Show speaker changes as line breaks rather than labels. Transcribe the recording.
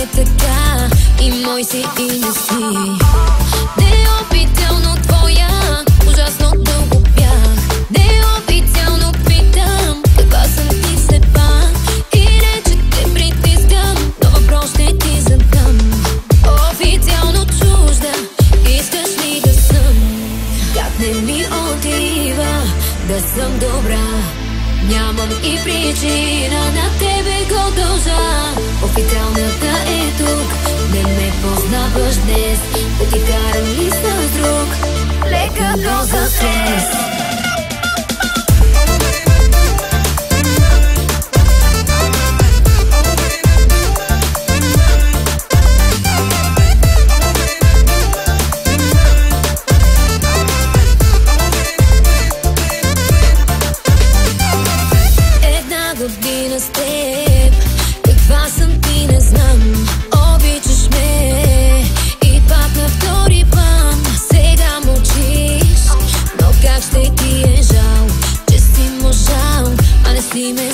е така, и мой си и не си. Неофициално твоя, ужасно дълго бях. Неофициално питам, каква съм ти все пак. И не че те притискам, но въпрос ще ти задам. Официално чужда, искаш ли да съм? Как не ми отива да съм добра? Нямам и причина на тебе го дължа. Официалната е тук, не ме познаваш днес. Да ти карам ли с друг? Лека доза стрес. Година с теб, каква съм ти не знам. Обичаш ме и пак на втори план. Сега мълчиш, но как ще ти е жал, че си можал, а не си ме